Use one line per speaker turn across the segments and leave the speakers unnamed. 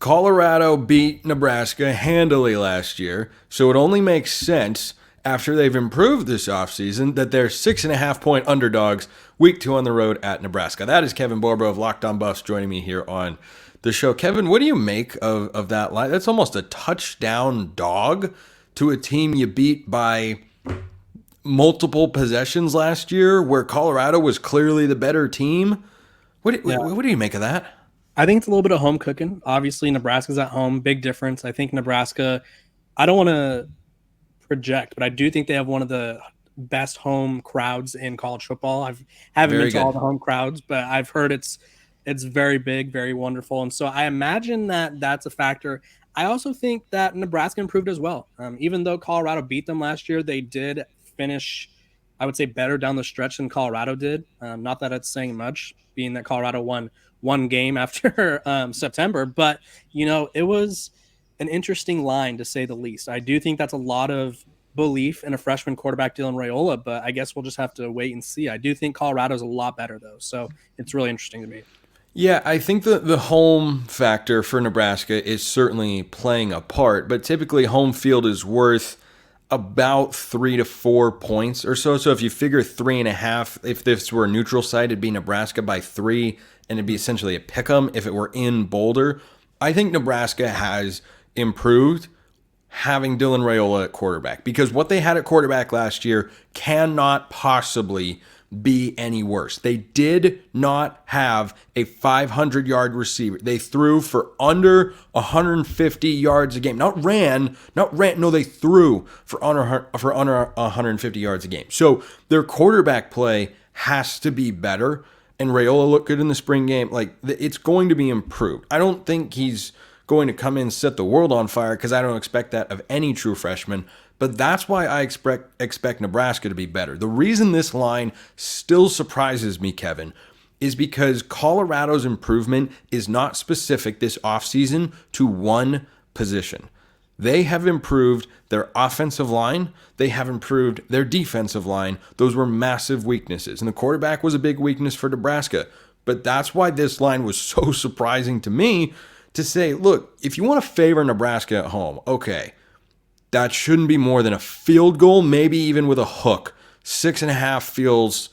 Colorado beat Nebraska handily last year, so it only makes sense after they've improved this offseason that they're 6.5-point underdogs week 2 on the road at Nebraska. That is Kevin Borba of Locked On Buffs joining me here on the show. Kevin, what do you make of that line? That's almost a touchdown dog to a team you beat by multiple possessions last year where Colorado was clearly the better team. What do you make of that?
I think it's a little bit of home cooking. Obviously, Nebraska's at home. Big difference. I think Nebraska, I don't want to project, but I do think they have one of the best home crowds in college football. Haven't been to all the home crowds, but I've heard it's very big, very wonderful. And so I imagine that that's a factor. I also think that Nebraska improved as well. Even though Colorado beat them last year, they did finish, I would say, better down the stretch than Colorado did. Not that it's saying much, being that Colorado won one game after September, but it was an interesting line to say the least. I do think that's a lot of belief in a freshman quarterback, Dylan Raiola, but I guess we'll just have to wait and see. I do think Colorado's a lot better though, so it's really interesting to me.
Yeah, I think the home factor for Nebraska is certainly playing a part, but typically home field is worth about 3 to 4 points or so. So if you figure 3.5, if this were a neutral site, it'd be Nebraska by 3, and it'd be essentially a pick 'em if it were in Boulder. I think Nebraska has improved having Dylan Raiola at quarterback, because what they had at quarterback last year cannot possibly be any worse. They did not have a 500-yard receiver. They threw for under 150 yards a game. No, they threw for under 150 yards a game. So their quarterback play has to be better, and Raiola looked good in the spring game. Like, it's going to be improved. I don't think he's going to come in and set the world on fire, because I don't expect that of any true freshman. But that's why I expect Nebraska to be better. The reason this line still surprises me, Kevin, is because Colorado's improvement is not specific this offseason to one position. They have improved their offensive line. They have improved their defensive line. Those were massive weaknesses. And the quarterback was a big weakness for Nebraska. But that's why this line was so surprising to me, to say, look, if you want to favor Nebraska at home, okay, that shouldn't be more than a field goal, maybe even with a hook. 6.5 feels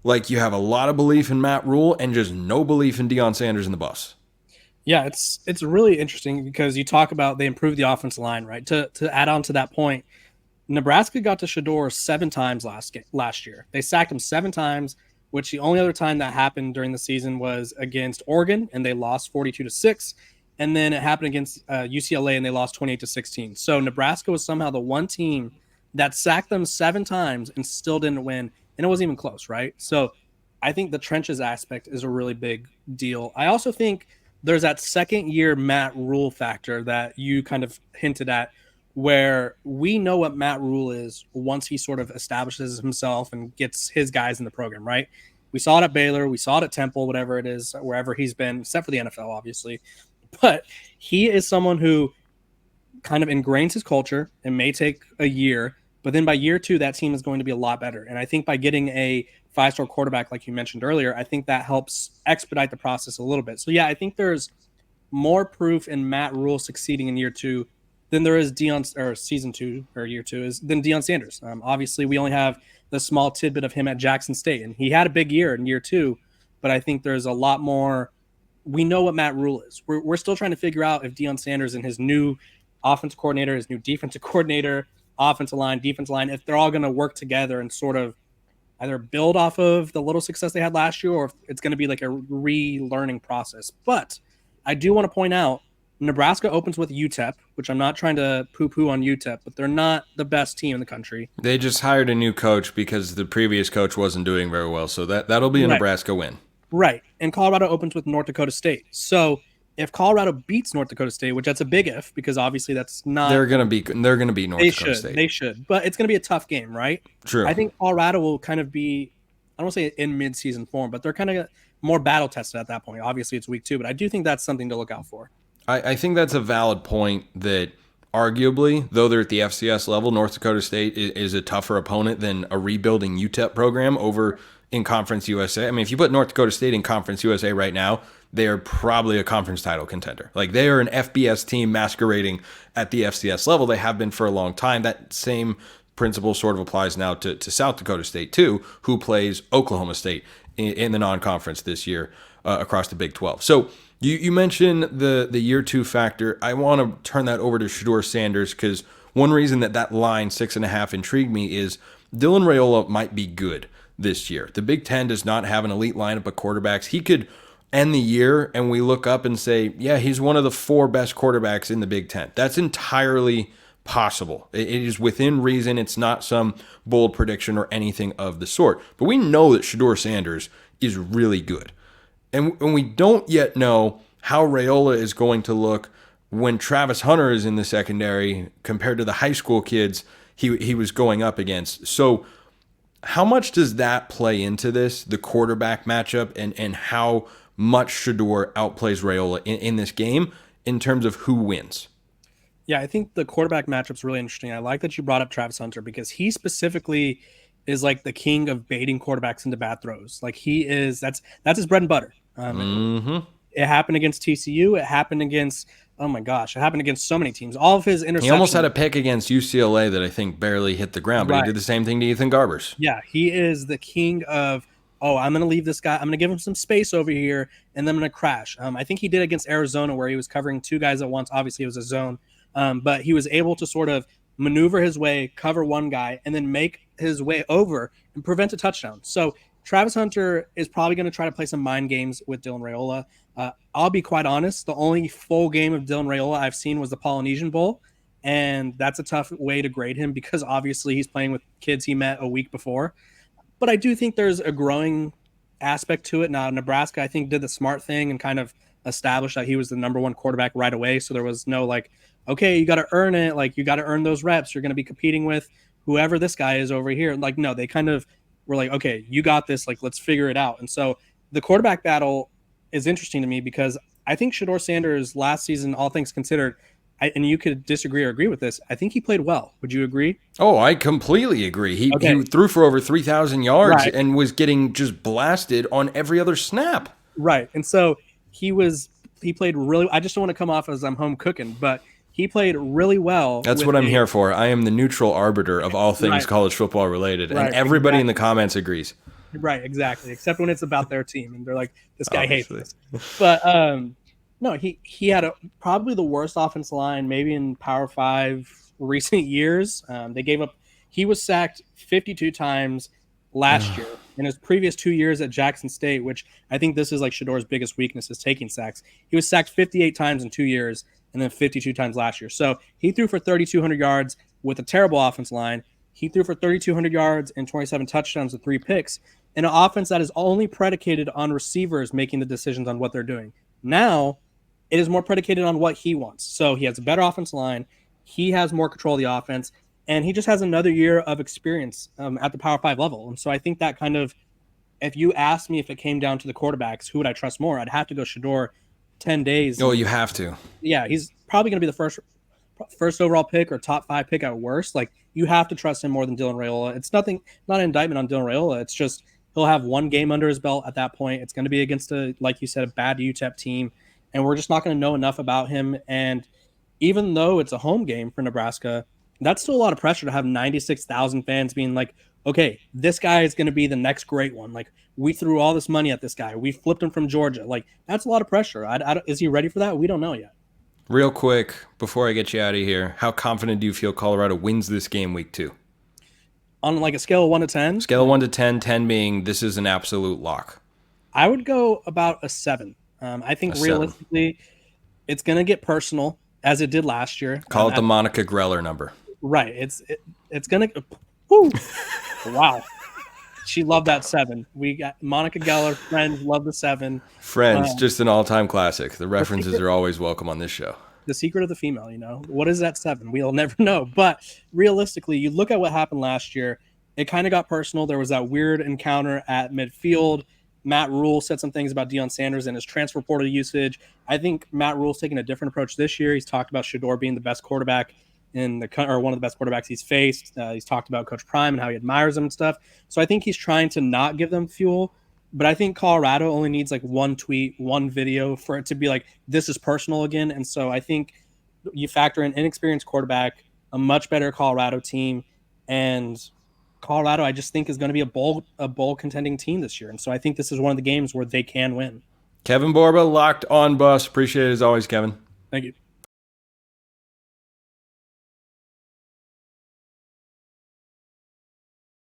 like you have a lot of belief in Matt Rule and just no belief in Deion Sanders and the Buffs.
Yeah, it's really interesting because you talk about they improved the offensive line, right? To add on to that point, Nebraska got to Shedeur 7 times last year. They sacked him 7 times, which the only other time that happened during the season was against Oregon, and they lost 42-6. And then it happened against UCLA, and they lost 28-16. So Nebraska was somehow the one team that sacked them 7 times and still didn't win, and it wasn't even close, right? So I think the trenches aspect is a really big deal. I also think there's that second-year Matt Rule factor that you kind of hinted at, where we know what Matt Rule is once he sort of establishes himself and gets his guys in the program, right? We saw it at Baylor. We saw it at Temple, whatever it is, wherever he's been, except for the NFL, obviously. But he is someone who kind of ingrains his culture. It may take a year, but then by year 2, that team is going to be a lot better. And I think by getting a 5-star quarterback, like you mentioned earlier, I think that helps expedite the process a little bit. So, yeah, I think there's more proof in Matt Rule succeeding in year 2 than there is season 2 or year 2 than Deion Sanders. Obviously, we only have the small tidbit of him at Jackson State, and he had a big year in year 2, but I think there's a lot more. We know what Matt Rule is. We're still trying to figure out if Deion Sanders and his new offensive coordinator, his new defensive coordinator, offensive line, defensive line, if they're all going to work together and sort of either build off of the little success they had last year, or if it's going to be like a relearning process. But I do want to point out, Nebraska opens with UTEP, which I'm not trying to poo-poo on UTEP, but they're not the best team in the country.
They just hired a new coach because the previous coach wasn't doing very well, so that'll be a Nebraska win.
Right. And Colorado opens with North Dakota State. So if Colorado beats North Dakota State, which that's a big if, because obviously that's not.
They're gonna beat North Dakota State.
They should. But it's gonna be a tough game, right?
True.
I think Colorado will kind of be, I don't want to say in mid-season form, but they're kind of more battle tested at that point. Obviously it's week 2, but I do think that's something to look out for.
I think that's a valid point, that arguably, though they're at the FCS level, North Dakota State is a tougher opponent than a rebuilding UTEP program over in Conference USA. I mean, if you put North Dakota State in Conference USA right now, they are probably a conference title contender. Like, they are an FBS team masquerading at the FCS level. They have been for a long time. That same principle sort of applies now to South Dakota State too, who plays Oklahoma State in the non-conference this year across the Big 12. So you mentioned the year two factor. I want to turn that over to Shedeur Sanders, because one reason that line 6.5 intrigued me is Dylan Raiola might be good this year. The Big Ten does not have an elite lineup of quarterbacks. He could end the year and we look up and say, yeah, he's one of the 4 best quarterbacks in the Big Ten. That's entirely possible. It is within reason. It's not some bold prediction or anything of the sort. But we know that Shedeur Sanders is really good. And we don't yet know how Raiola is going to look when Travis Hunter is in the secondary compared to the high school kids he was going up against. So how much does that play into this, the quarterback matchup, and how much Shedeur outplays Raiola in this game in terms of who wins?
Yeah, I think the quarterback matchup's really interesting. I like that you brought up Travis Hunter, because he specifically is like the king of baiting quarterbacks into bad throws. Like, that's his bread and butter. It happened against TCU. It happened against, oh my gosh, it happened against so many teams. All of his interceptions.
He almost had a pick against UCLA that I think barely hit the ground, but He did the same thing to Ethan Garbers.
Yeah, he is the king of, I'm going to leave this guy. I'm going to give him some space over here, and then I'm going to crash. I think he did against Arizona, where he was covering 2 guys at once. Obviously, it was a zone. But he was able to sort of maneuver his way, cover one guy, and then make his way over and prevent a touchdown. So Travis Hunter is probably going to try to play some mind games with Dylan Raiola. I'll be quite honest. The only full game of Dylan Raiola I've seen was the Polynesian Bowl, and that's a tough way to grade him, because obviously he's playing with kids he met a week before. But I do think there's a growing aspect to it. Now, Nebraska, I think, did the smart thing and kind of established that he was the number 1 quarterback right away. So there was no like, okay, you got to earn it. Like, you got to earn those reps. You're going to be competing with whoever this guy is over here. Like, no, they kind of were like, okay, you got this. Like, let's figure it out. And so the quarterback battle is interesting to me, because I think Shedeur Sanders last season, all things considered, and you could disagree or agree with this, I think he played well. Would you agree?
Oh, I completely agree. He threw for over 3,000 yards and was getting just blasted on every other snap.
Right. And so he played really, I just don't want to come off as I'm home cooking, but he played really well.
That's what I'm here for. I am the neutral arbiter of all things college football related, and everybody in the comments agrees.
Right, exactly. Except when it's about their team, and they're like, "This guy hates us." But no, he had probably the worst offensive line maybe in Power 5 recent years. They gave up. He was sacked 52 times last year. In his previous 2 years at Jackson State, which I think this is like Shedeur's biggest weakness, is taking sacks. He was sacked 58 times in 2 years, and then 52 times last year. So he threw for 3,200 yards with a terrible offense line. He threw for 3,200 yards and 27 touchdowns and 3 picks in an offense that is only predicated on receivers making the decisions on what they're doing. Now, it is more predicated on what he wants. So he has a better offense line. He has more control of the offense, and he just has another year of experience at the Power 5 level. And so I think that kind of, if you asked me if it came down to the quarterbacks, who would I trust more? I'd have to go Shedeur 10 days.
Oh, you have to.
Yeah, he's probably going to be the first overall pick or top 5 pick at worst. Like, you have to trust him more than Dylan Raiola. It's not an indictment on Dylan Raiola. It's just he'll have one game under his belt at that point. It's going to be against like you said, a bad UTEP team, and we're just not going to know enough about him. And even though it's a home game for Nebraska, that's still a lot of pressure to have 96,000 fans being like, okay, this guy is going to be the next great one. Like, we threw all this money at this guy. We flipped him from Georgia. Like, that's a lot of pressure. Is he ready for that? We don't know yet.
Real quick, before I get you out of here, how confident do you feel Colorado wins this game week 2?
On like a scale of 1 to 10?
Scale of 1 to 10, 10 being this is an absolute lock.
I would go about a 7. I think realistically, it's going to get personal, as it did last year.
Call it the Monica Greller number.
Right. It's going to – whoo! Wow. She loved that 7. We got Monica Geller, Friends, love the 7.
Friends, just an all-time classic. The references are always welcome on this show.
The secret of the female, what is that 7? We'll never know. But realistically, you look at what happened last year, it kind of got personal. There was that weird encounter at midfield. Matt Rule said some things about Deion Sanders and his transfer portal usage. I think Matt Rule's taking a different approach this year. He's talked about Shedeur being the best quarterback or one of the best quarterbacks he's faced. He's talked about Coach Prime and how he admires him and stuff. So I think he's trying to not give them fuel. But I think Colorado only needs like one tweet, one video for it to be like, this is personal again. And so I think you factor in inexperienced quarterback, a much better Colorado team, and Colorado, I just think is going to be a bowl contending team this year. And so I think this is one of the games where they can win.
Kevin Borba, Locked On Bus. Appreciate it as always, Kevin.
Thank you.